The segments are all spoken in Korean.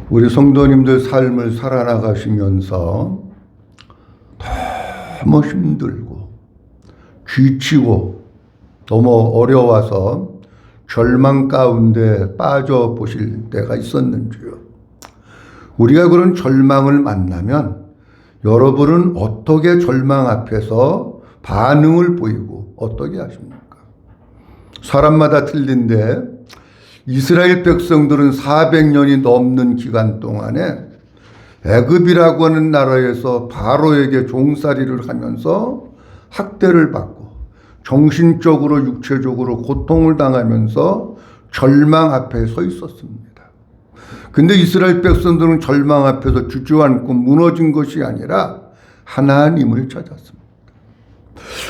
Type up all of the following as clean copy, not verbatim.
우리 성도님들 삶을 살아나가시면서 너무 힘들고 지치고 너무 어려워서 절망 가운데 빠져보실 때가 있었는지요? 우리가 그런 절망을 만나면 여러분은 어떻게 절망 앞에서 반응을 보이고 어떻게 하십니까? 사람마다 틀린데 이스라엘 백성들은 400년이 넘는 기간 동안에 애굽이라고 하는 나라에서 바로에게 종살이를 하면서 학대를 받고 정신적으로 육체적으로 고통을 당하면서 절망 앞에 서 있었습니다. 근데 이스라엘 백성들은 절망 앞에서 주저앉고 무너진 것이 아니라 하나님을 찾았습니다.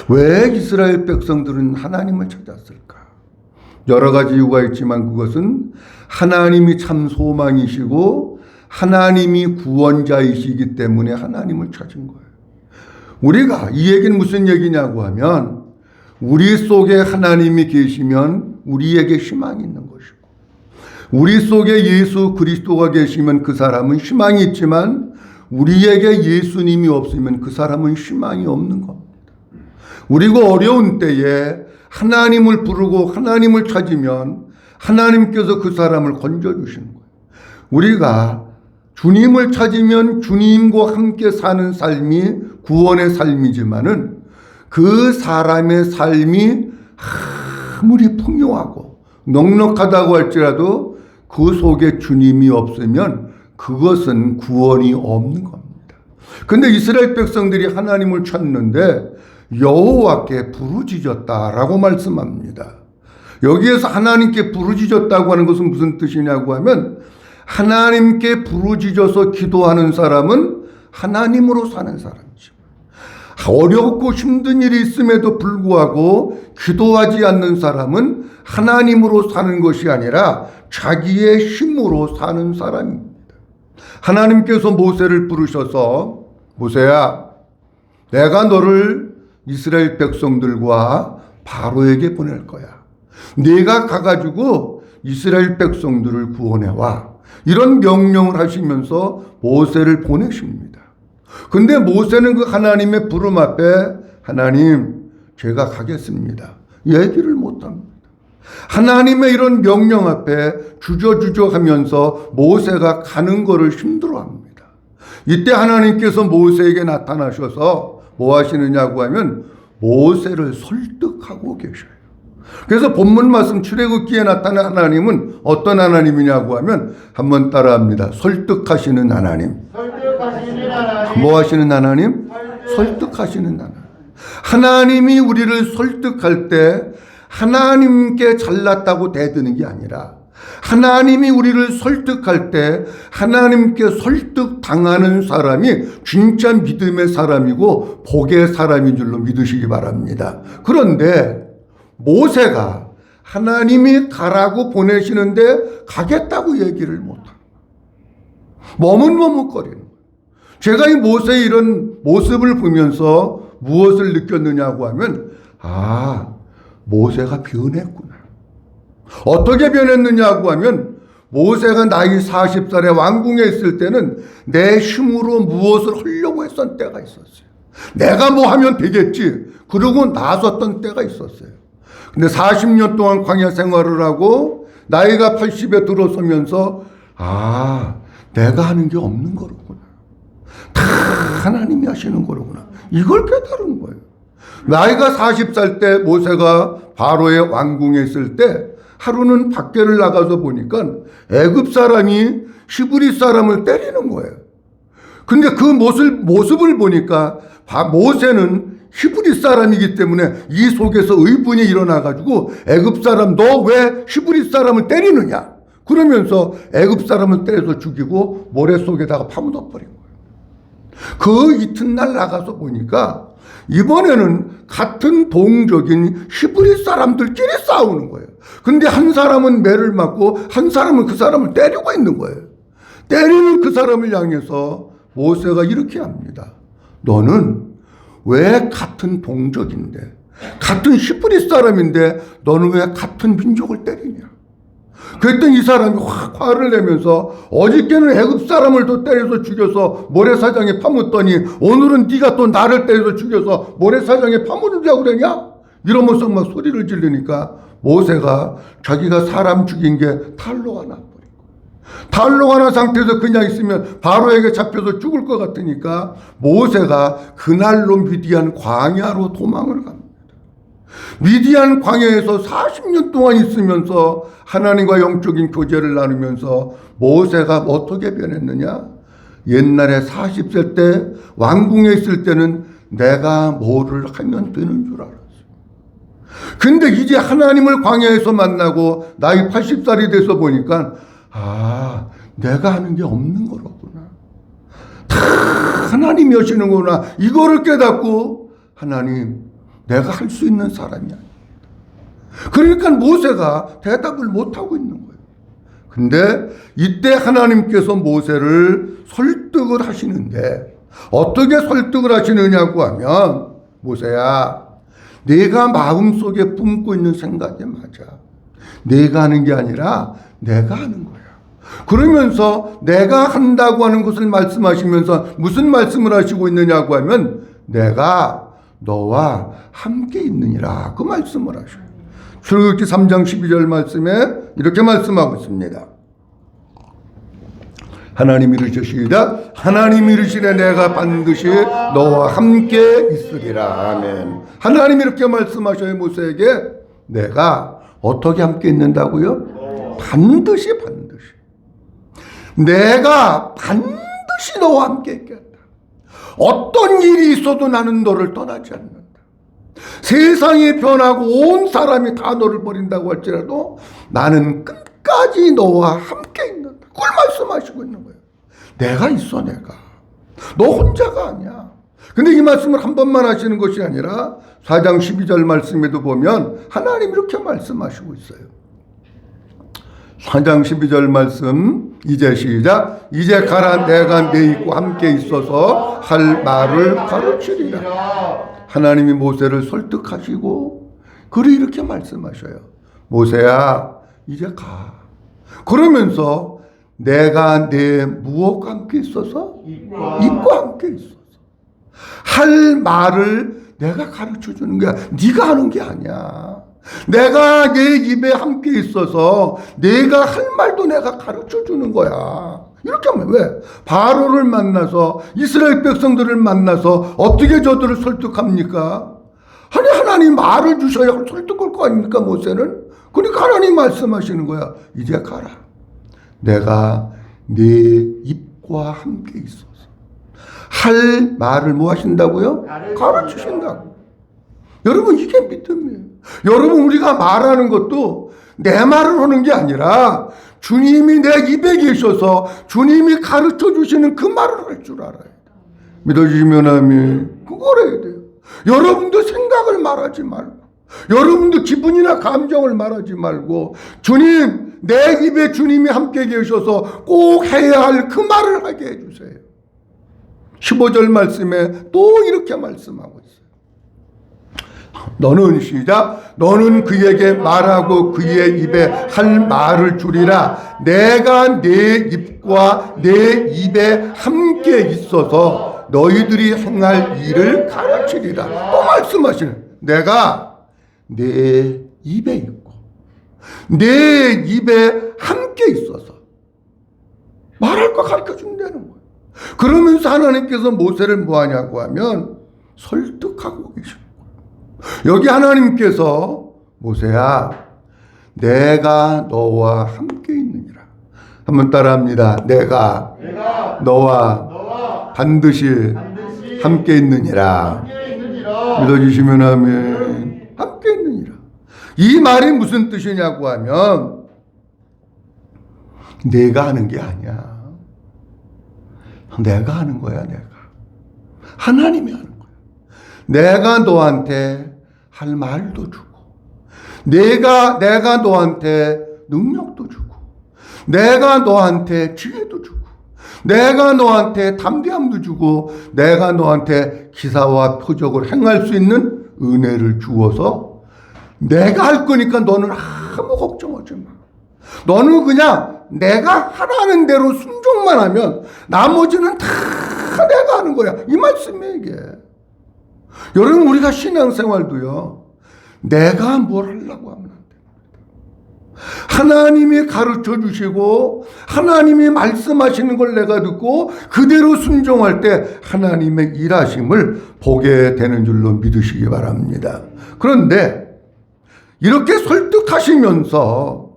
왜 이스라엘 백성들은 하나님을 찾았을까? 여러 가지 이유가 있지만 그것은 하나님이 참 소망이시고 하나님이 구원자이시기 때문에 하나님을 찾은 거예요. 우리가 이 얘기는 무슨 얘기냐고 하면 우리 속에 하나님이 계시면 우리에게 희망이 있는 것이고 우리 속에 예수 그리스도가 계시면 그 사람은 희망이 있지만 우리에게 예수님이 없으면 그 사람은 희망이 없는 겁니다. 우리가 어려운 때에 하나님을 부르고 하나님을 찾으면 하나님께서 그 사람을 건져주시는 거예요. 우리가 주님을 찾으면 주님과 함께 사는 삶이 구원의 삶이지만은 그 사람의 삶이 아무리 풍요하고 넉넉하다고 할지라도 그 속에 주님이 없으면 그것은 구원이 없는 겁니다. 근데 이스라엘 백성들이 하나님을 찾는데 여호와께 부르짖었다라고 말씀합니다. 여기에서 하나님께 부르짖었다고 하는 것은 무슨 뜻이냐고 하면 하나님께 부르짖어서 기도하는 사람은 하나님으로 사는 사람이죠. 어렵고 힘든 일이 있음에도 불구하고 기도하지 않는 사람은 하나님으로 사는 것이 아니라 자기의 힘으로 사는 사람입니다. 하나님께서 모세를 부르셔서 모세야, 내가 너를 이스라엘 백성들과 바로에게 보낼 거야. 네가 가가지고 이스라엘 백성들을 구원해와. 이런 명령을 하시면서 모세를 보내십니다. 근데 모세는 그 하나님의 부름 앞에 하나님, 제가 가겠습니다. 얘기를 못합니다. 하나님의 이런 명령 앞에 주저주저 하면서 모세가 가는 거를 힘들어합니다. 이때 하나님께서 모세에게 나타나셔서 뭐 하시느냐고 하면 모세를 설득하고 계셔요. 그래서 본문 말씀 출애굽기에 나타난 하나님은 어떤 하나님이냐고 하면 한번 따라합니다. 설득하시는 하나님. 뭐 하시는 하나님? 설득하시는 하나님. 하나님이 우리를 설득할 때 하나님께 잘났다고 대드는 게 아니라 하나님이 우리를 설득할 때 하나님께 설득당하는 사람이 진짜 믿음의 사람이고 복의 사람인 줄로 믿으시기 바랍니다. 그런데 모세가 하나님이 가라고 보내시는데 가겠다고 얘기를 못합니다. 머뭇머뭇거리는 거예요. 제가 이 모세의 이런 모습을 보면서 무엇을 느꼈느냐고 하면 모세가 변했구나. 어떻게 변했느냐고 하면 모세가 나이 40살에 왕궁에 있을 때는 내 힘으로 무엇을 하려고 했던 때가 있었어요. 내가 뭐 하면 되겠지. 그러고 나섰던 때가 있었어요. 근데 40년 동안 광야 생활을 하고 나이가 80에 들어서면서 내가 하는 게 없는 거로구나. 다 하나님이 하시는 거로구나. 이걸 깨달은 거예요. 나이가 40살 때 모세가 바로의 왕궁에 있을 때 하루는 밖에를 나가서 보니까 애굽 사람이 히브리 사람을 때리는 거예요. 근데 그 모습을 보니까 모세는 히브리 사람이기 때문에 이 속에서 의분이 일어나가지고 애굽 사람 너 왜 히브리 사람을 때리느냐 그러면서 애굽 사람을 때려서 죽이고 모래 속에다가 파묻어버린 거예요. 그 이튿날 나가서 보니까 이번에는 같은 동족인 히브리 사람들끼리 싸우는 거예요. 근데 한 사람은 매를 맞고 한 사람은 그 사람을 때리고 있는 거예요. 때리는 그 사람을 향해서 모세가 이렇게 합니다. 너는 왜 같은 동족인데 같은 히브리 사람인데 너는 왜 같은 민족을 때리냐? 그랬더니 이 사람이 확 화를 내면서 어저께는 애굽 사람을 또 때려서 죽여서 모래사장에 파묻더니 오늘은 네가 또 나를 때려서 죽여서 모래사장에 파묻으려고 그러냐? 이러면서 막 소리를 지르니까 모세가 자기가 사람 죽인 게 탈로가 나버리고, 탈로가 난 상태에서 그냥 있으면 바로에게 잡혀서 죽을 것 같으니까 모세가 그날로 미디안 광야로 도망을 갑니다. 미디안 광야에서 40년 동안 있으면서 하나님과 영적인 교제를 나누면서 모세가 어떻게 변했느냐? 옛날에 40세 때 왕궁에 있을 때는 내가 뭐를 하면 되는 줄 알았어요. 근데 이제 하나님을 광야에서 만나고 나이 80살이 돼서 보니까 내가 하는 게 없는 거로구나. 다 하나님이 하시는구나. 이거를 깨닫고 하나님, 내가 할 수 있는 사람이 아니다. 그러니까 모세가 대답을 못하고 있는 거예요. 근데 이때 하나님께서 모세를 설득을 하시는데 어떻게 설득을 하시느냐고 하면, 모세야, 내가 마음속에 품고 있는 생각이 맞아. 내가 하는 게 아니라 내가 하는 거야. 그러면서 내가 한다고 하는 것을 말씀하시면서 무슨 말씀을 하시고 있느냐고 하면 내가 너와 함께 있느니라, 그 말씀을 하셔요. 출애굽기 3장 12절 말씀에 이렇게 말씀하고 있습니다. 하나님이 이르시시다. 하나님이 이르시되 내가 반드시 너와 함께 있으리라. 아멘. 하나님이 이렇게 말씀하셔요. 모세에게 내가 어떻게 함께 있는다고요? 반드시 내가 반드시 너와 함께 있겠다. 어떤 일이 있어도 나는 너를 떠나지 않는다. 세상이 변하고 온 사람이 다 너를 버린다고 할지라도 나는 끝까지 너와 함께 있는다. 그걸 말씀하시고 있는 거예요. 내가 있어, 내가. 너 혼자가 아니야. 근데 이 말씀을 한 번만 하시는 것이 아니라 4장 12절 말씀에도 보면 하나님 이렇게 말씀하시고 있어요. 4장 12절 말씀, 이제 시작. 이제 가라. 내가 네 있고 함께 있어서 할 말을 가르치리라. 하나님이 모세를 설득하시고 그리 이렇게 말씀하셔요. 모세야, 이제 가. 그러면서 내가 내 무엇과 함께 있어서? 입과 함께 있어서 할 말을 내가 가르쳐 주는 거야. 네가 하는 게 아니야. 내가 내 입에 함께 있어서 내가 할 말도 내가 가르쳐 주는 거야. 이렇게 하면 왜? 바로를 만나서 이스라엘 백성들을 만나서 어떻게 저들을 설득합니까? 아니, 하나님 말을 주셔야 설득할 거 아닙니까, 모세는? 그러니까 하나님 말씀하시는 거야. 이제 가라. 내가 네 입과 함께 있어서 할 말을 뭐 하신다고요? 가르치신다고. 여러분, 이게 믿음이에요. 여러분, 우리가 말하는 것도 내 말을 하는 게 아니라 주님이 내 입에 계셔서 주님이 가르쳐 주시는 그 말을 할 줄 알아요. 믿어주시면 아멘. 그걸 해야 돼요. 여러분도 생각을 말하지 말고, 여러분도 기분이나 감정을 말하지 말고, 주님, 내 입에 주님이 함께 계셔서 꼭 해야 할 그 말을 하게 해주세요. 15절 말씀에 또 이렇게 말씀하고 있어요. 너는 시작. 너는 그에게 말하고 그의 입에 할 말을 주리라. 내가 내 입과 내 입에 함께 있어서 너희들이 행할 일을 가르치리라. 또 말씀하시는, 내가 내 입에 있고 내 입에 함께 있어서 말할 거 가르쳐 준다는 거예요. 그러면서 하나님께서 모세를 뭐하냐고 하면 설득하고 계십니다. 여기 하나님께서 모세야, 내가 너와 함께 있느니라. 한번 따라합니다. 내가 너와 반드시 함께 있느니라. 믿어주시면 아멘. 함께 있느니라. 이 말이 무슨 뜻이냐고 하면 내가 하는 게 아니야. 내가 하는 거야. 내가. 하나님이 하는 거야. 내가 너한테 할 말도 주고, 내가 너한테 능력도 주고, 내가 너한테 지혜도 주고, 내가 너한테 담대함도 주고, 내가 너한테 기사와 표적을 행할 수 있는 은혜를 주어서 내가 할 거니까 너는 아무 걱정하지 마. 너는 그냥 내가 하라는 대로 순종만 하면 나머지는 다 내가 하는 거야. 이 말씀이에요, 이게. 여러분, 우리가 신앙생활도요, 내가 뭘 하려고 하면 안 됩니다. 하나님이 가르쳐 주시고 하나님이 말씀하시는 걸 내가 듣고 그대로 순종할 때 하나님의 일하심을 보게 되는 줄로 믿으시기 바랍니다. 그런데 이렇게 설득하시면서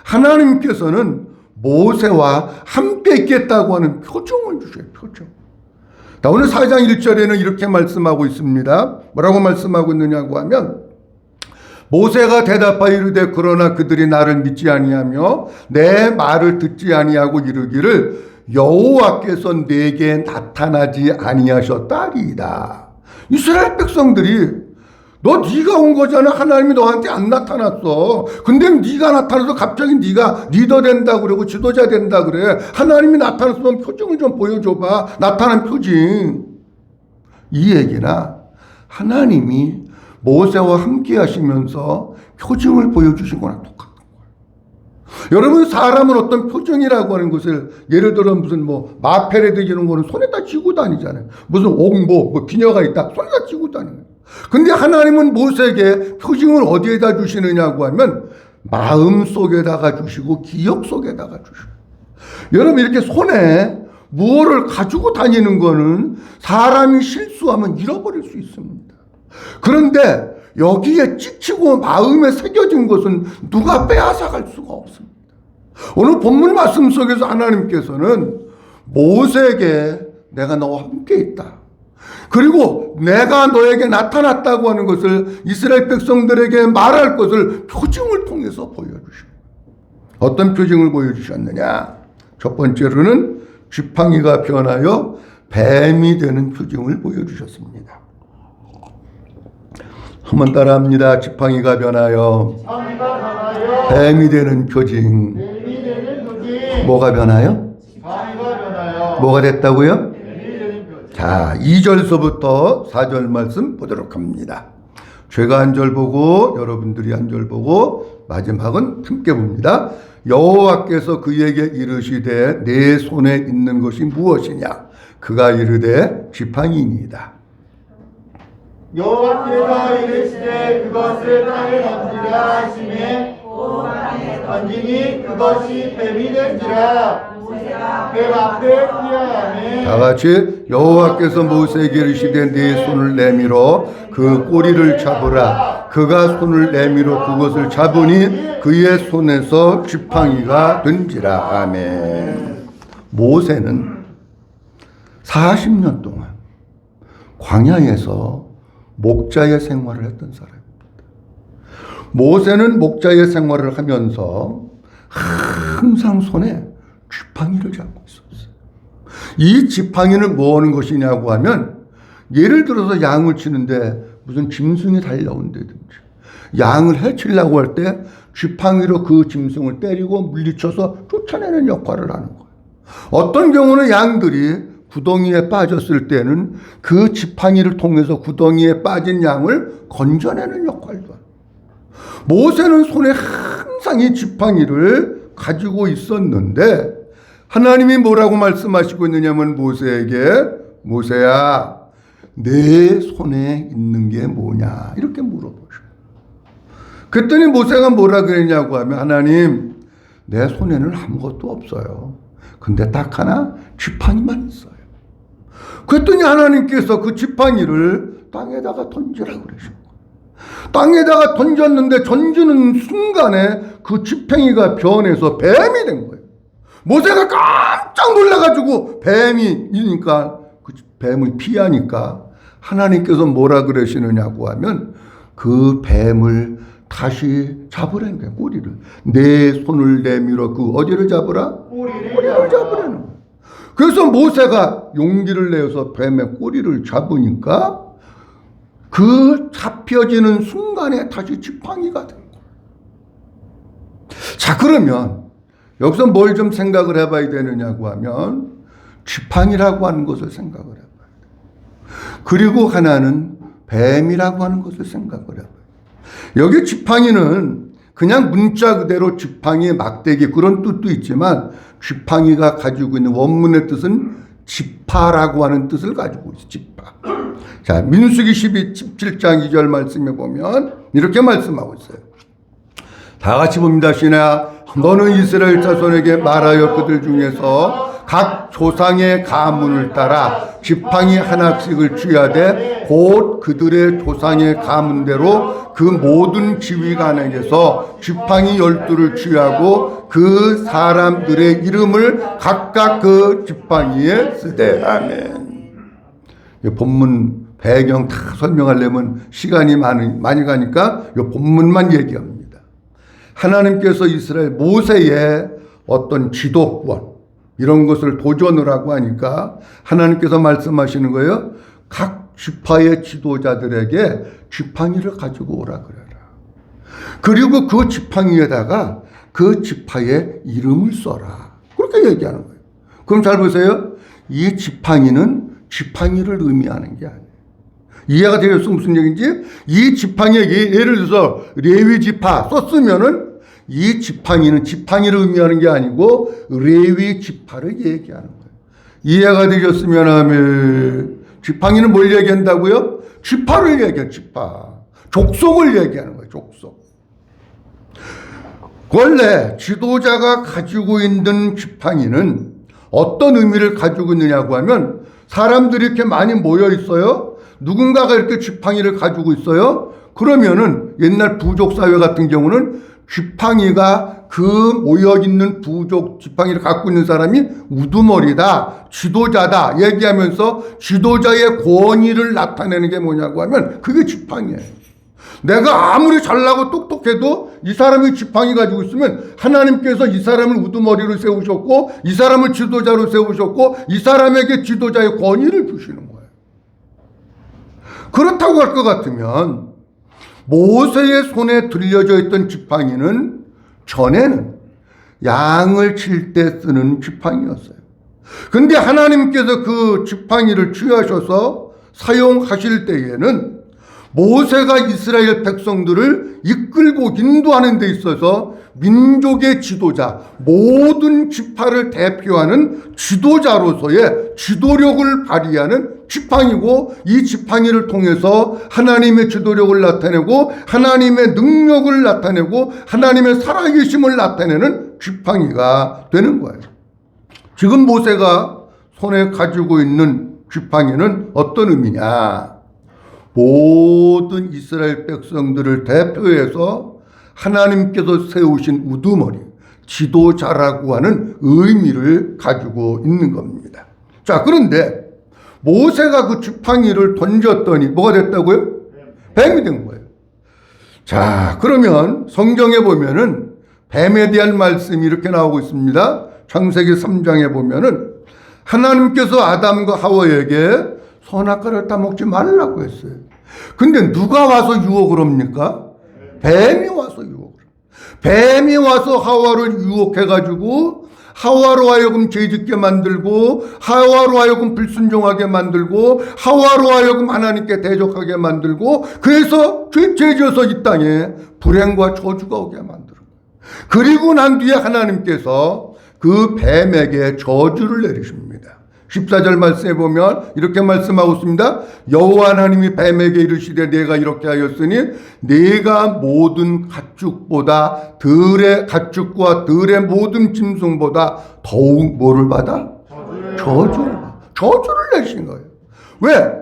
하나님께서는 모세와 함께 있겠다고 하는 표정을 주셔요. 표정. 오늘 4장 1절에는 이렇게 말씀하고 있습니다. 뭐라고 말씀하고 있느냐고 하면, 모세가 대답하여 이르되 그러나 그들이 나를 믿지 아니하며 내 말을 듣지 아니하고 이르기를 여호와께서 내게 나타나지 아니하셨다리이다. 이스라엘 백성들이 네가 온 거잖아. 하나님이 너한테 안 나타났어. 근데 네가 나타나서 갑자기 네가 리더 된다 그러고 지도자 된다 그래. 하나님이 나타났으면 표징을 좀 보여줘봐. 나타난 표징. 이 얘기나 하나님이 모세와 함께 하시면서 표징을 보여주신 거랑 똑같은 거예요. 여러분, 사람은 어떤 표징이라고 하는 것을, 예를 들어 무슨 마패레드 이런 거는 손에다 쥐고 다니잖아요. 무슨 옥모, 비녀가 있다. 손에다 쥐고 다니는. 근데 하나님은 모세에게 표징을 어디에다 주시느냐고 하면 마음 속에다가 주시고 기억 속에다가 주시고. 여러분, 이렇게 손에 무엇을 가지고 다니는 거는 사람이 실수하면 잃어버릴 수 있습니다. 그런데 여기에 찍히고 마음에 새겨진 것은 누가 빼앗아갈 수가 없습니다. 오늘 본문 말씀 속에서 하나님께서는 모세에게 내가 너와 함께 있다. 그리고 내가 너에게 나타났다고 하는 것을 이스라엘 백성들에게 말할 것을 표징을 통해서 보여주시고, 어떤 표징을 보여주셨느냐? 첫 번째로는 지팡이가 변하여 뱀이 되는 표징을 보여주셨습니다. 한번 따라합니다. 지팡이가 변하여 뱀이 되는 표징. 뭐가 변하여? 뭐가 됐다고요? 자, 2절서부터 4절 말씀 보도록 합니다. 제가 한 절 보고 여러분들이 한 절 보고 마지막은 함께 봅니다. 여호와께서 그에게 이르시되 내 손에 있는 것이 무엇이냐? 그가 이르되 지팡이니이다. 여호와께서 이르시되 그것을 땅에 던지라 하시매 던지니 그것이 뱀이 된지라. 뱀 앞에 피하야매. 다 같이 여호와께서 모세에게 이르시되 네 손을 내밀어 그 꼬리를 잡으라. 그가 손을 내밀어 그것을 잡으니 그의 손에서 지팡이가 된지라. 아멘. 모세는 40년 동안 광야에서 목자의 생활을 했던 사람입니다. 모세는 목자의 생활을 하면서 항상 손에 지팡이를 잡고 있었어요. 이 지팡이는 뭐 하는 것이냐고 하면, 예를 들어서 양을 치는데 무슨 짐승이 달려온다든지 양을 해치려고 할 때 지팡이로 그 짐승을 때리고 물리쳐서 쫓아내는 역할을 하는 거예요. 어떤 경우는 양들이 구덩이에 빠졌을 때는 그 지팡이를 통해서 구덩이에 빠진 양을 건져내는 역할도 하는. 모세는 손에 항상 이 지팡이를 가지고 있었는데, 하나님이 뭐라고 말씀하시고 있느냐면 모세에게, 모세야 내 손에 있는 게 뭐냐 이렇게 물어보셔. 그랬더니 모세가 뭐라 그랬냐고 하면, 하나님 내 손에는 아무것도 없어요. 근데 딱 하나 지팡이만 있어요. 그랬더니 하나님께서 그 지팡이를 땅에다가 던지라고 그러신 거예요. 땅에다가 던졌는데 던지는 순간에 그 지팡이가 변해서 뱀이 된 거예요. 모세가 깜짝 놀라가지고 뱀이니까 그 뱀을 피하니까 하나님께서 뭐라 그러시느냐고 하면 그 뱀을 다시 잡으라는 거예요. 꼬리를. 내 손을 내밀어 그 어디를 잡으라? 꼬리를 잡으라는 거예요. 그래서 모세가 용기를 내어서 뱀의 꼬리를 잡으니까 그 잡혀지는 순간에 다시 지팡이가 된 거예요. 자, 그러면 여기서 뭘 좀 생각을 해봐야 되느냐고 하면 지팡이라고 하는 것을 생각을 해봐야 돼요. 그리고 하나는 뱀이라고 하는 것을 생각을 해봐요. 여기 지팡이는 그냥 문자 그대로 지팡이 막대기 그런 뜻도 있지만 지팡이가 가지고 있는 원문의 뜻은 지파라고 하는 뜻을 가지고 있어요. 지파. 자, 민수기 17장 2절 말씀에 보면 이렇게 말씀하고 있어요. 다 같이 봅니다. 시나 너는 이스라엘 자손에게 말하여 그들 중에서 각 조상의 가문을 따라 지팡이 하나씩을 취하되 곧 그들의 조상의 가문대로 그 모든 지휘관에게서 지팡이 12를 취하고 그 사람들의 이름을 각각 그 지팡이에 쓰되. 아멘. 본문 배경 다 설명하려면 시간이 많이 가니까 이 본문만 얘기합니다. 하나님께서 이스라엘 모세의 어떤 지도권 이런 것을 도전을 하고 하니까 하나님께서 말씀하시는 거예요. 각 지파의 지도자들에게 지팡이를 가지고 오라 그래라. 그리고 그 지팡이에다가 그 지파의 이름을 써라. 그렇게 얘기하는 거예요. 그럼 잘 보세요. 이 지팡이는 지팡이를 의미하는 게 아니에요. 이해가 되겠어? 무슨 얘기인지? 이 지팡이에게 예를 들어서 레위 지파 썼으면은 이 지팡이는 지팡이를 의미하는 게 아니고 레위 지파를 얘기하는 거예요. 이해가 되셨으면 하면 지팡이는 뭘 얘기한다고요? 지파를 얘기해요. 지파. 족속을 얘기하는 거예요. 족속. 원래 지도자가 가지고 있는 지팡이는 어떤 의미를 가지고 있느냐고 하면 사람들이 이렇게 많이 모여 있어요. 누군가가 이렇게 지팡이를 가지고 있어요. 그러면은 옛날 부족 사회 같은 경우는 지팡이가 그 모여있는 부족 지팡이를 갖고 있는 사람이 우두머리다, 지도자다 얘기하면서 지도자의 권위를 나타내는 게 뭐냐고 하면 그게 지팡이예요. 내가 아무리 잘나고 똑똑해도 이 사람이 지팡이 가지고 있으면 하나님께서 이 사람을 우두머리로 세우셨고 이 사람을 지도자로 세우셨고 이 사람에게 지도자의 권위를 주시는 거예요. 그렇다고 할 것 같으면 모세의 손에 들려져 있던 지팡이는 전에는 양을 칠 때 쓰는 지팡이였어요. 근데 하나님께서 그 지팡이를 취하셔서 사용하실 때에는 모세가 이스라엘 백성들을 이끌고 인도하는 데 있어서 민족의 지도자, 모든 지파를 대표하는 지도자로서의 지도력을 발휘하는 지팡이고 이 지팡이를 통해서 하나님의 지도력을 나타내고 하나님의 능력을 나타내고 하나님의 살아계심을 나타내는 지팡이가 되는 거예요. 지금 모세가 손에 가지고 있는 지팡이는 어떤 의미냐? 모든 이스라엘 백성들을 대표해서 하나님께서 세우신 우두머리, 지도자라고 하는 의미를 가지고 있는 겁니다. 자, 그런데 모세가 그 지팡이를 던졌더니 뭐가 됐다고요? 뱀이 된 거예요. 자, 그러면 성경에 보면은 뱀에 대한 말씀이 이렇게 나오고 있습니다. 창세기 3장에 보면은 하나님께서 아담과 하와에게 선악과를 따먹지 말라고 했어요. 근데 누가 와서 유혹을 합니까? 뱀이 와서 유혹을. 뱀이 와서 하와를 유혹해가지고 하와로 하여금 죄짓게 만들고 하와로 하여금 불순종하게 만들고 하와로 하여금 하나님께 대적하게 만들고 그래서 죄지어서 이 땅에 불행과 저주가 오게 만들고 그리고 난 뒤에 하나님께서 그 뱀에게 저주를 내리십니다. 14절 말씀에 보면 이렇게 말씀하고 있습니다. 여호와 하나님이 뱀에게 이르시되 내가 이렇게 하였으니 내가 모든 가축보다 들의 가축과 들의 모든 짐승보다 더욱 뭐를 받아? 저주를 내신 거예요. 왜?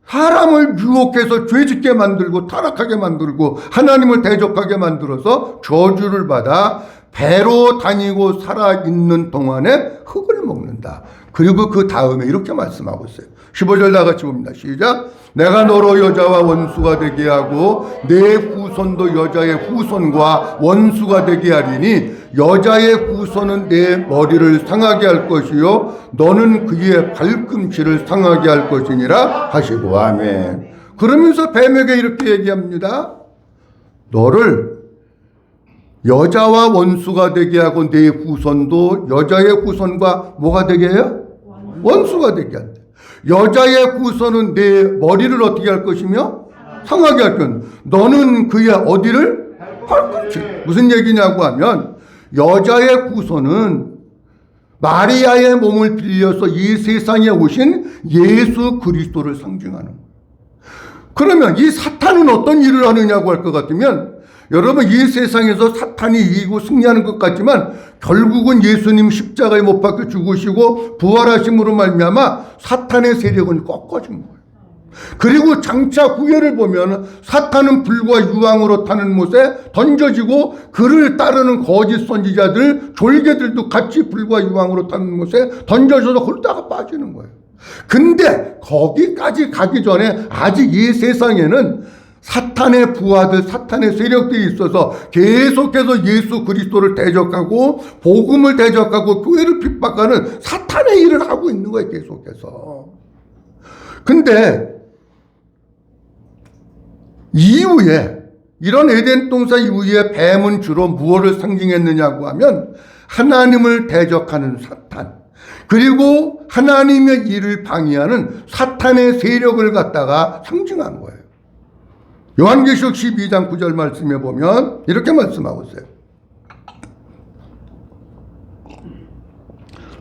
사람을 유혹해서 죄짓게 만들고 타락하게 만들고 하나님을 대적하게 만들어서 저주를 받아 배로 다니고 살아있는 동안에 흙을 먹는다. 그리고 그 다음에 이렇게 말씀하고 있어요. 15절 다 같이 봅니다. 시작. 내가 너로 여자와 원수가 되게 하고 내 후손도 여자의 후손과 원수가 되게 하리니 여자의 후손은 내 머리를 상하게 할 것이요 너는 그의 발꿈치를 상하게 할 것이니라 하시고. 아멘. 그러면서 뱀에게 이렇게 얘기합니다. 너를 여자와 원수가 되게 하고 내 후손도 여자의 후손과 뭐가 되게 해요? 원수가 되게 한다. 여자의 후손은 내 머리를 어떻게 할 것이며? 상하게 할 것. 너는 그의 어디를? 무슨 얘기냐고 하면 여자의 구소는 마리아의 몸을 빌려서 이 세상에 오신 예수 그리스도를 상징하는 거예요. 그러면 이 사탄은 어떤 일을 하느냐고 할 것 같으면 여러분 이 세상에서 사탄이 이기고 승리하는 것 같지만 결국은 예수님 십자가에 못 박혀 죽으시고 부활하심으로 말미암아 사탄의 세력은 꺾어진 거예요. 그리고 장차 후예를 보면 사탄은 불과 유황으로 타는 못에 던져지고 그를 따르는 거짓 선지자들 졸개들도 같이 불과 유황으로 타는 못에 던져져서 홀다가 빠지는 거예요. 근데 거기까지 가기 전에 아직 이 세상에는 사탄의 부하들, 사탄의 세력들이 있어서 계속해서 예수 그리스도를 대적하고 복음을 대적하고 교회를 핍박하는 사탄의 일을 하고 있는 거예요. 계속해서. 근데 이후에 이런 에덴 동산 이후에 뱀은 주로 무엇을 상징했느냐고 하면 하나님을 대적하는 사탄, 그리고 하나님의 일을 방해하는 사탄의 세력을 갖다가 상징한 거예요. 요한계시록 12장 9절 말씀에 보면 이렇게 말씀하고 있어요.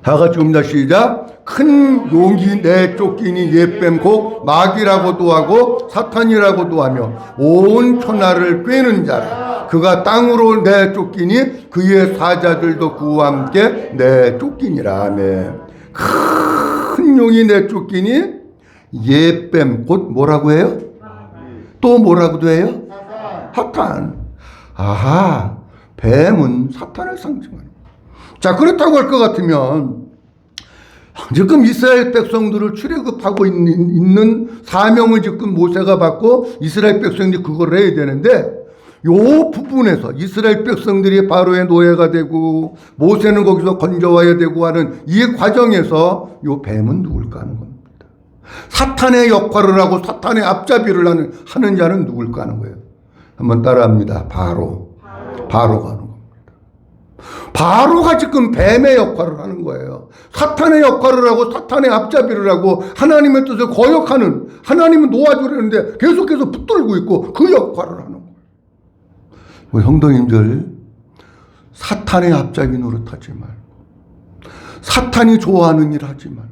다 같이 봅니다. 시작. 큰 용이 내쫓기니 옛뱀 곧 마귀라고도 하고 사탄이라고도 하며 온 천하를 꿰는 자라. 그가 땅으로 내쫓기니 그의 사자들도 그와 함께 내쫓기니라. 아멘. 큰 용이 내쫓기니 옛뱀 곧 뭐라고 해요? 또 뭐라고도 해요? 사탄. 아하, 뱀은 사탄을 상징하는. 자, 그렇다고 할 것 같으면 지금 이스라엘 백성들을 출애굽하고 있는 사명을 지금 모세가 받고 이스라엘 백성들이 그걸 해야 되는데 요 부분에서 이스라엘 백성들이 바로의 노예가 되고 모세는 거기서 건져와야 되고 하는 이 과정에서 요 뱀은 누굴까 하는 겁니다. 사탄의 역할을 하고 사탄의 앞잡이를 하는 자는 누굴까 하는 거예요. 한번 따라합니다. 바로가 하는 겁니다. 바로가 지금 뱀의 역할을 하는 거예요. 사탄의 역할을 하고 사탄의 앞잡이를 하고 하나님의 뜻을 거역하는, 하나님은 놓아주려는데 계속해서 붙들고 있고 그 역할을 하는 거예요. 우리 성도님들, 사탄의 앞잡이 노릇하지 말고 사탄이 좋아하는 일 하지 말고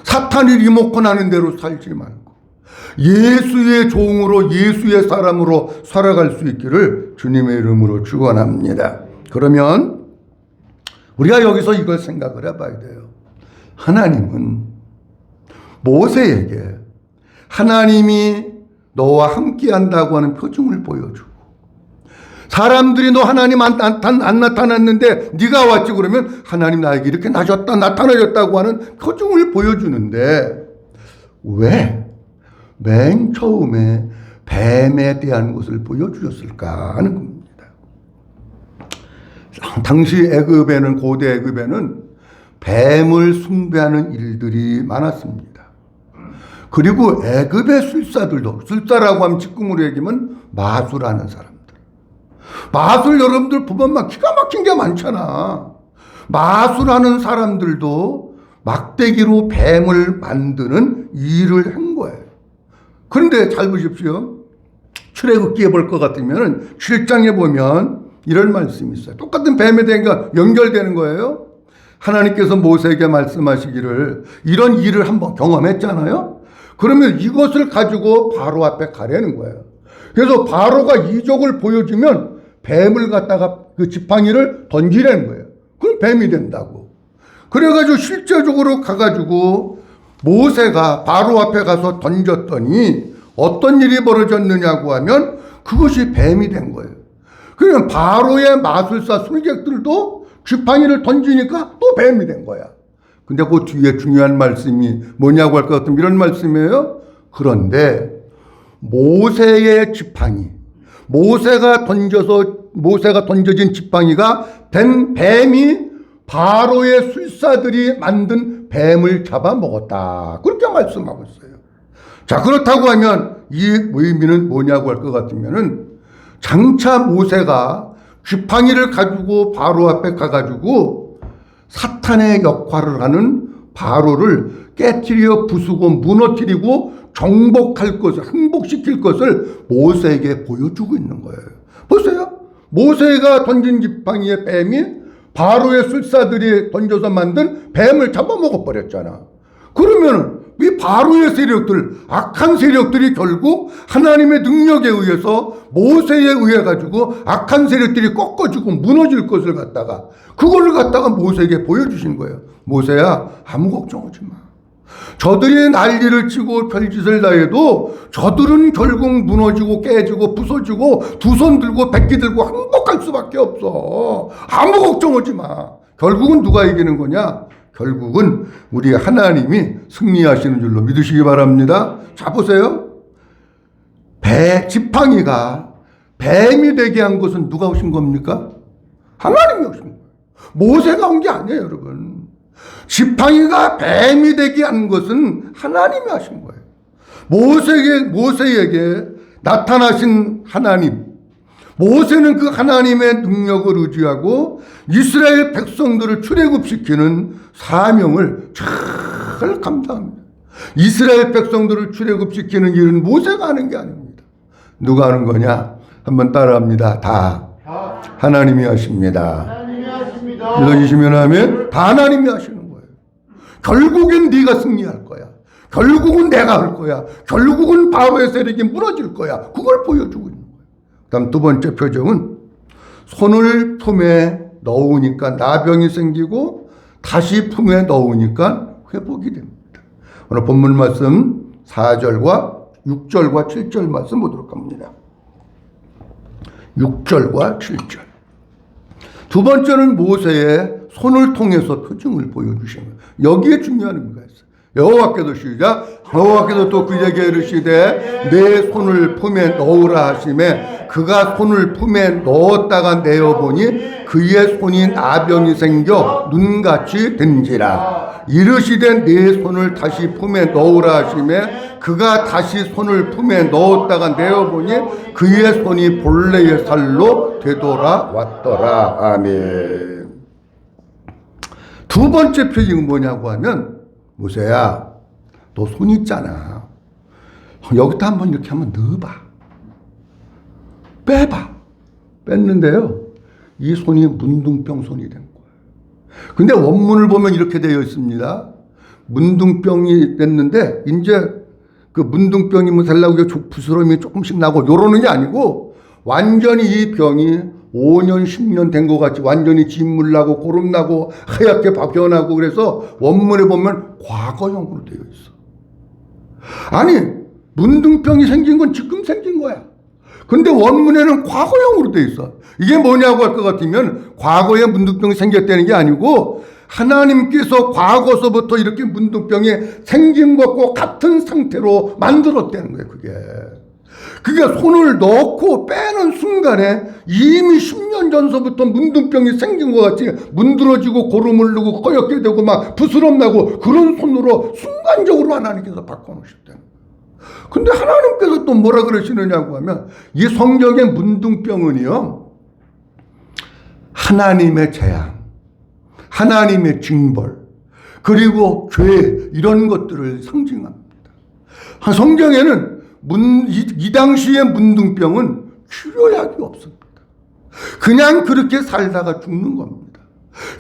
사탄이 리모컨하는 대로 살지 말고 예수의 종으로 예수의 사람으로 살아갈 수 있기를 주님의 이름으로 축원합니다. 그러면 우리가 여기서 이걸 생각을 해봐야 돼요. 하나님은 모세에게 하나님이 너와 함께 한다고 하는 표징을 보여주고 사람들이 너 하나님 안 나타났는데 네가 왔지 그러면 하나님 나에게 이렇게 나타나셨다고 하는 표징을 보여주는데 왜 맨 처음에 뱀에 대한 것을 보여주셨을까 하는 겁니다. 당시 애굽에는, 고대 애굽에는 뱀을 숭배하는 일들이 많았습니다. 그리고 애굽의 술사들도, 술사라고 하면 직금으로 얘기하면 마술하는 사람들. 마술 여러분들 보면 막 기가 막힌 게 많잖아. 마술하는 사람들도 막대기로 뱀을 만드는 일을 한 거예요. 그런데 잘 보십시오. 출애굽기에 볼 것 같으면 7장에 보면 이런 말씀이 있어요. 똑같은 뱀에 대한 연결되는 거예요. 하나님께서 모세에게 말씀하시기를 이런 일을 한번 경험했잖아요. 그러면 이것을 가지고 바로 앞에 가려는 거예요. 그래서 바로가 이적을 보여주면 뱀을 갖다가 그 지팡이를 던지라는 거예요. 그럼 뱀이 된다고. 그래가지고 실제적으로 가가지고 모세가 바로 앞에 가서 던졌더니 어떤 일이 벌어졌느냐고 하면 그것이 뱀이 된 거예요. 그러면 바로의 마술사 술객들도 지팡이를 던지니까 또 뱀이 된 거야. 근데 그 뒤에 중요한 말씀이 뭐냐고 할 것 같으면 이런 말씀이에요. 그런데 모세의 지팡이, 모세가 던져진 지팡이가 된 뱀이 바로의 술사들이 만든 뱀을 잡아먹었다. 그렇게 말씀하고 있어요. 자, 그렇다고 하면 이 의미는 뭐냐고 할 것 같으면은 장차 모세가 지팡이를 가지고 바로 앞에 가가지고 사탄의 역할을 하는 바로를 깨트려 부수고 무너뜨리고 정복할 것을, 행복시킬 것을 모세에게 보여주고 있는 거예요. 보세요. 모세가 던진 지팡이에 뱀이 바로의 술사들이 던져서 만든 뱀을 잡아먹어 버렸잖아. 그러면 이 바로의 세력들, 악한 세력들이 결국 하나님의 능력에 의해서 모세에 의해 가지고 악한 세력들이 꺾어지고 무너질 것을 갖다가 그거를 갖다가 모세에게 보여주신 거예요. 모세야, 아무 걱정하지 마. 저들이 난리를 치고 별짓을 다 해도 저들은 결국 무너지고 깨지고 부서지고 두 손 들고 백기 들고 항복할 수밖에 없어. 아무 걱정하지 마. 결국은 누가 이기는 거냐? 결국은 우리 하나님이 승리하시는 줄로 믿으시기 바랍니다. 자, 보세요. 지팡이가 뱀이 되게 한 것은 누가 오신 겁니까? 하나님이 오신 거예요. 모세가 온 게 아니에요, 여러분. 지팡이가 뱀이 되게 한 것은 하나님이 하신 거예요. 모세에게 나타나신 하나님. 모세는 그 하나님의 능력을 의지하고 이스라엘 백성들을 출애굽시키는 사명을 잘 감당합니다. 이스라엘 백성들을 출애굽시키는 일은 모세가 하는 게 아닙니다. 누가 하는 거냐? 한번 따라합니다. 다 하나님이 하십니다. 하나님이 하십니다. 믿어주시면 하면 다 하나님이 하시는 거예요. 결국엔 네가 승리할 거야. 결국은 내가 할 거야. 결국은 바로의 세력이 무너질 거야. 그걸 보여주고 있는 거예요. 다음 두 번째 표정은 손을 품에 넣으니까 나병이 생기고 다시 품에 넣으니까 회복이 됩니다. 오늘 본문 말씀 4절과 6절과 7절 말씀 보도록 합니다. 6절과 7절. 두 번째는 모세의 손을 통해서 표징을 보여주시는 여기에 중요한 의미가 있어요. 여호와께서 시작. 여호와께서 또 그에게 이르시되 내 손을 품에 넣으라 하시매 그가 손을 품에 넣었다가 내어보니 그의 손이 나병이 생겨 눈같이 된지라. 이르시되 내 손을 다시 품에 넣으라 하시매 그가 다시 손을 품에 넣었다가 내어보니 그의 손이 본래의 살로 되돌아왔더라. 아멘. 두 번째 표징은 뭐냐고 하면 모세야, 너 손 있잖아. 여기다 한번 이렇게 한번 넣어봐. 빼봐. 뺐는데요. 이 손이 문둥병 손이 된 거예요. 근데 원문을 보면 이렇게 되어 있습니다. 문둥병이 됐는데 이제 그 문둥병이 뭐 되려고 부스럼이 조금씩 나고 요러는 게 아니고 완전히 이 병이 5년 10년 된 것 같이 완전히 진물 나고 고름 나고 하얗게 변하고 그래서 원문에 보면 과거형으로 되어 있어. 아니 문둥병이 생긴 건 지금 생긴 거야. 근데 원문에는 과거형으로 되어 있어. 이게 뭐냐고 할 것 같으면 과거에 문둥병이 생겼다는 게 아니고 하나님께서 과거서부터 이렇게 문둥병이 생긴 것과 같은 상태로 만들었다는 거예요. 그게 손을 넣고 빼는 순간에 이미 10년 전서부터 문둥병이 생긴 것 같이 문드러지고 고름 흐르고 꺼옇게 되고 막 부스럼 나고 그런 손으로 순간적으로 하나님께서 바꿔놓으셨다는 거예요. 근데 하나님께서 또 뭐라 그러시느냐고 하면 이 성경의 문둥병은요 하나님의 재앙, 하나님의 징벌, 그리고 죄 이런 것들을 상징합니다. 성경에는 이 당시의 문둥병은 치료약이 없습니다. 그냥 그렇게 살다가 죽는 겁니다.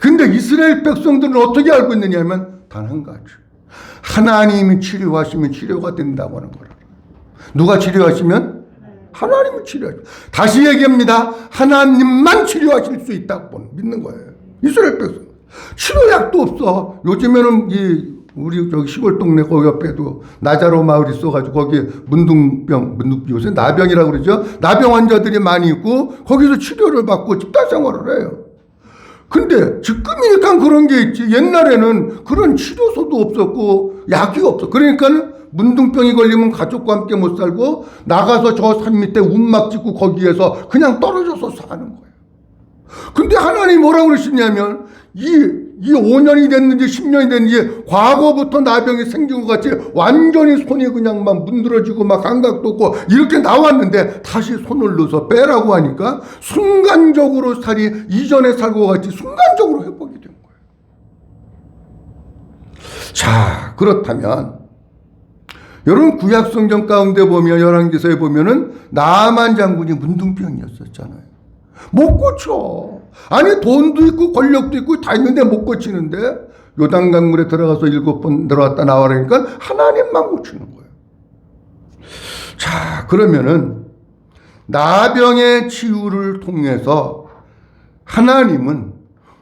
근데 이스라엘 백성들은 어떻게 알고 있느냐면 단 한 가지. 하나님이 치료하시면 치료가 된다고 하는 거라. 누가 치료하시면? 하나님이 치료하시면. 다시 얘기합니다. 하나님만 치료하실 수 있다고 믿는 거예요. 이스라엘 백성. 치료약도 없어. 요즘에는 우리 저기 시골 동네 거기 옆에도 나자로 마을 있어가지고 거기 요새 나병이라고 그러죠. 나병 환자들이 많이 있고 거기서 치료를 받고 집단 생활을 해요. 근데 지금이니까 그런 게 있지. 옛날에는 그런 치료소도 없었고 약이 없어. 그러니까 문둥병이 걸리면 가족과 함께 못 살고 나가서 저 산 밑에 움막 짓고 거기에서 그냥 떨어져서 사는 거예요. 근데 하나님이 뭐라고 그러시냐면 이 5년이 됐는지 10년이 됐는지 과거부터 나병이 생긴 것 같이 완전히 손이 그냥 막 문드러지고 막 감각도 없고 이렇게 나왔는데 다시 손을 넣어서 빼라고 하니까 순간적으로 살이 이전에 살고 같이 순간적으로 회복이 된 거예요. 자, 그렇다면 여러분 구약성경 가운데 보면 열왕기서에 보면은 나만 장군이 문둥병이었었잖아요. 못 고쳐. 아니 돈도 있고 권력도 있고 다 있는데 못 고치는데 요단강물에 들어가서 7번 들어갔다 나와라니까 하나님만 고치는 거예요. 자, 그러면은 나병의 치유를 통해서 하나님은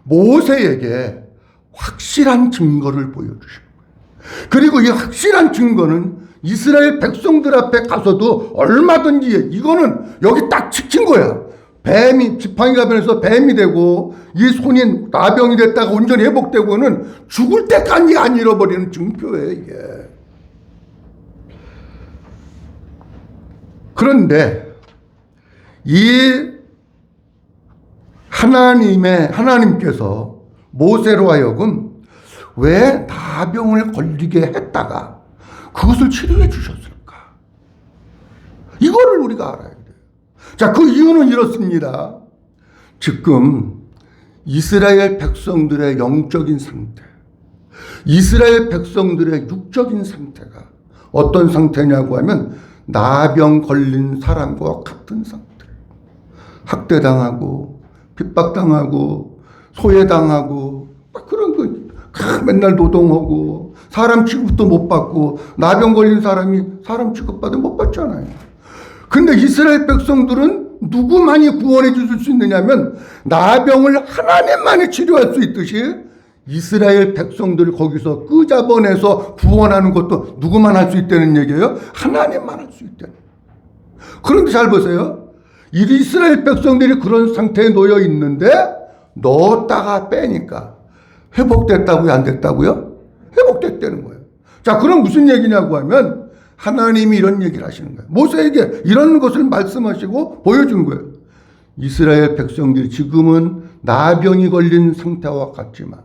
모세에게 확실한 증거를 보여주신 거예요. 그리고 이 확실한 증거는 이스라엘 백성들 앞에 가서도 얼마든지 이거는 여기 딱 찍힌 거야. 뱀이 지팡이가 변해서 뱀이 되고 이 손이 나병이 됐다가 온전히 회복되고는 죽을 때까지 안 잃어버리는 증표예요, 이게. 그런데 이 하나님께서 모세로 하여금 왜 나병을 걸리게 했다가 그것을 치료해 주셨을까? 이거를 우리가 알아야 돼요. 자, 그 이유는 이렇습니다. 지금 이스라엘 백성들의 영적인 상태, 이스라엘 백성들의 육적인 상태가 어떤 상태냐고 하면 나병 걸린 사람과 같은 상태. 학대당하고 핍박당하고 소외당하고 막 그런 거 맨날 노동하고 사람 취급도 못 받고 나병 걸린 사람이 사람 취급받으면 못 받잖아요. 근데 이스라엘 백성들은 누구만이 구원해 주실 수 있느냐면 나병을 하나님만이 치료할 수 있듯이 이스라엘 백성들을 거기서 끄잡아내서 구원하는 것도 누구만 할 수 있다는 얘기예요? 하나님만 할 수 있다는. 그런데 잘 보세요. 이스라엘 백성들이 그런 상태에 놓여 있는데 넣었다가 빼니까 회복됐다고요? 안 됐다고요? 회복됐다는 거예요. 자, 그럼 무슨 얘기냐고 하면 하나님이 이런 얘기를 하시는 거예요. 모세에게 이런 것을 말씀하시고 보여준 거예요. 이스라엘 백성들이 지금은 나병이 걸린 상태와 같지만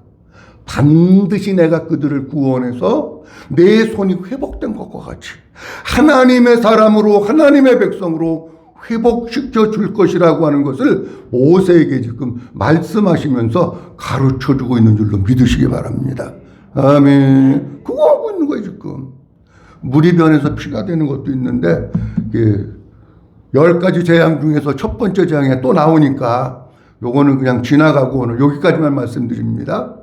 반드시 내가 그들을 구원해서 내 손이 회복된 것과 같이 하나님의 사람으로 하나님의 백성으로 회복시켜 줄 것이라고 하는 것을 모세에게 지금 말씀하시면서 가르쳐 주고 있는 줄로 믿으시기 바랍니다. 아멘. 그거 하고 있는 거예요, 지금. 물이 변해서 피가 되는 것도 있는데, 10가지 재앙 중에서 첫 번째 재앙에 또 나오니까 요거는 그냥 지나가고 오늘 여기까지만 말씀드립니다.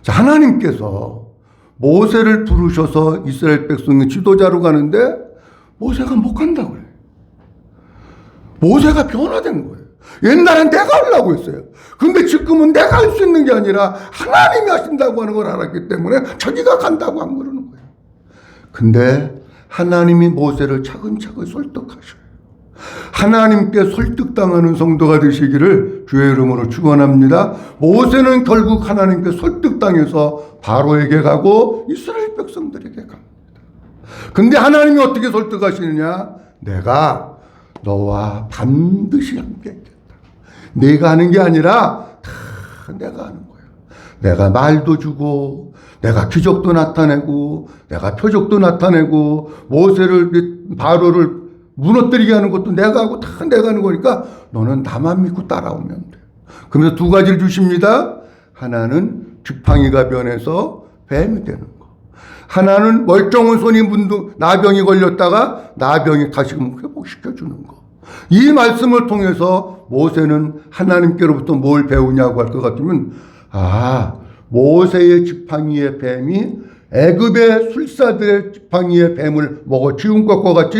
자, 하나님께서 모세를 부르셔서 이스라엘 백성의 지도자로 가는데 모세가 못 간다고 그래요. 모세가 변화된 거예요. 옛날엔 내가 하려고 했어요. 근데 지금은 내가 할 수 있는 게 아니라 하나님이 하신다고 하는 걸 알았기 때문에 자기가 간다고 안 그러는 거예요. 근데 하나님이 모세를 차근차근 설득하셔요. 하나님께 설득당하는 성도가 되시기를 주의 이름으로 축원합니다. 모세는 결국 하나님께 설득당해서 바로에게 가고 이스라엘 백성들에게 갑니다. 근데 하나님이 어떻게 설득하시느냐? 내가 너와 반드시 함께 하겠다. 내가 하는 게 아니라 다 내가 하는 거야. 내가 말도 주고 내가 기적도 나타내고 내가 표적도 나타내고 모세를 바로를 무너뜨리게 하는 것도 내가 하고 다 내가 하는 거니까 너는 나만 믿고 따라오면 돼. 그러면서 2가지를 주십니다. 하나는 지팡이가 변해서 뱀이 되는 거. 하나는 멀쩡한 손이 나병이 걸렸다가 나병이 다시금 회복시켜 주는 거. 이 말씀을 통해서 모세는 하나님께로부터 뭘 배우냐고 할 것 같으면 모세의 지팡이의 뱀이 애굽의 술사들의 지팡이의 뱀을 먹어 치운 것과 같이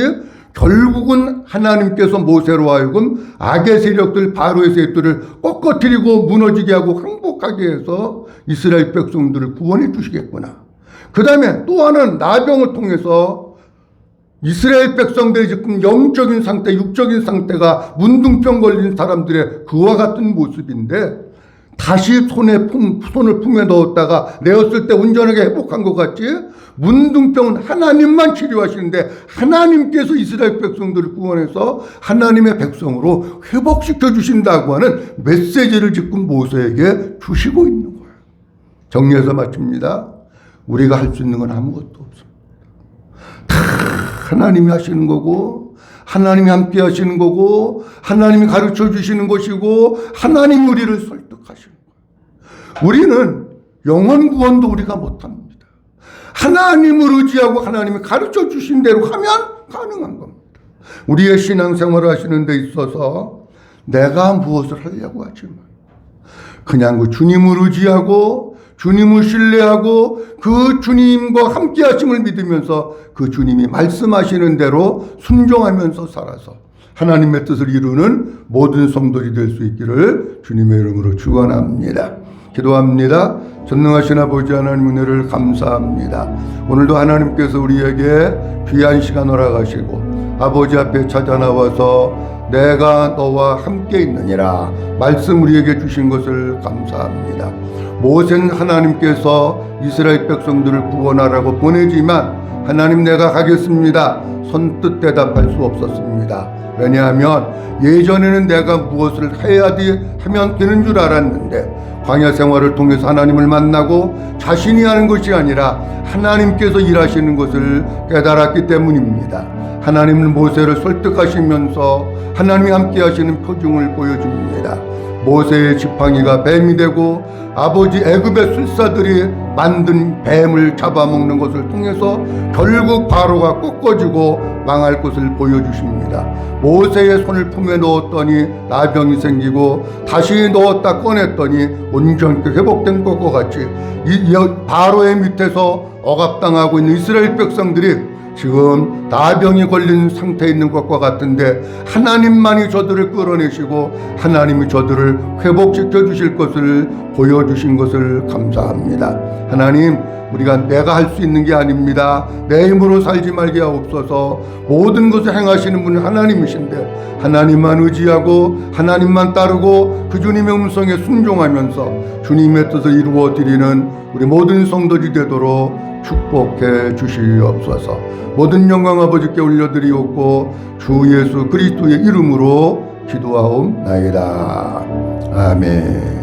결국은 하나님께서 모세로 하여금 악의 세력들 바로의 세력들을 꺾어뜨리고 무너지게 하고 항복하게 해서 이스라엘 백성들을 구원해 주시겠구나. 그 다음에 또 하나는 나병을 통해서 이스라엘 백성들의 지금 영적인 상태, 육적인 상태가 문둥병 걸린 사람들의 그와 같은 모습인데 다시 손을 품에 넣었다가 내었을 때 온전하게 회복한 것 같이 문둥병은 하나님만 치료하시는데 하나님께서 이스라엘 백성들을 구원해서 하나님의 백성으로 회복시켜 주신다고 하는 메시지를 지금 모세에게 주시고 있는 거예요. 정리해서 마칩니다. 우리가 할 수 있는 건 아무것도 없습니다. 다 하나님이 하시는 거고 하나님이 함께 하시는 거고 하나님이 가르쳐 주시는 것이고 하나님 우리를 설득하시는 거예요. 우리는 영혼 구원도 우리가 못합니다. 하나님을 의지하고 하나님이 가르쳐 주신 대로 하면 가능한 겁니다. 우리의 신앙생활을 하시는 데 있어서 내가 무엇을 하려고 하지만 그냥 그 주님을 의지하고 주님을 신뢰하고 그 주님과 함께 하심을 믿으면서 그 주님이 말씀하시는 대로 순종하면서 살아서 하나님의 뜻을 이루는 모든 성도들이 될 수 있기를 주님의 이름으로 축원합니다. 기도합니다. 전능하신 아버지 하나님 은혜를 감사합니다. 오늘도 하나님께서 우리에게 귀한 시간 허락하시고 아버지 앞에 찾아 나와서 내가 너와 함께 있느니라 말씀 우리에게 주신 것을 감사합니다. 모세는 하나님께서 이스라엘 백성들을 구원하라고 보내지만 하나님 내가 가겠습니다. 선뜻 대답할 수 없었습니다. 왜냐하면 예전에는 내가 무엇을 해야 하면 되는 줄 알았는데 광야 생활을 통해서 하나님을 만나고 자신이 하는 것이 아니라 하나님께서 일하시는 것을 깨달았기 때문입니다. 하나님은 모세를 설득하시면서 하나님이 함께 하시는 표징을 보여줍니다. 모세의 지팡이가 뱀이 되고 아버지 애굽의 술사들이 만든 뱀을 잡아먹는 것을 통해서 결국 바로가 꺾어지고 망할 것을 보여주십니다. 모세의 손을 품에 넣었더니 나병이 생기고 다시 넣었다 꺼냈더니 온전히 회복된 것과 같이 바로의 밑에서 억압당하고 있는 이스라엘 백성들이 지금 나병이 걸린 상태에 있는 것과 같은데 하나님만이 저들을 끌어내시고 하나님이 저들을 회복시켜 주실 것을 보여주신 것을 감사합니다. 하나님, 우리가 내가 할 수 있는 게 아닙니다. 내 힘으로 살지 말게 하옵소서. 모든 것을 행하시는 분은 하나님이신데 하나님만 의지하고 하나님만 따르고 그 주님의 음성에 순종하면서 주님의 뜻을 이루어 드리는 우리 모든 성도들이 되도록 축복해 주시옵소서. 모든 영광 아버지께 올려드리옵고 주 예수 그리스도의 이름으로 기도하옵나이다. 아멘.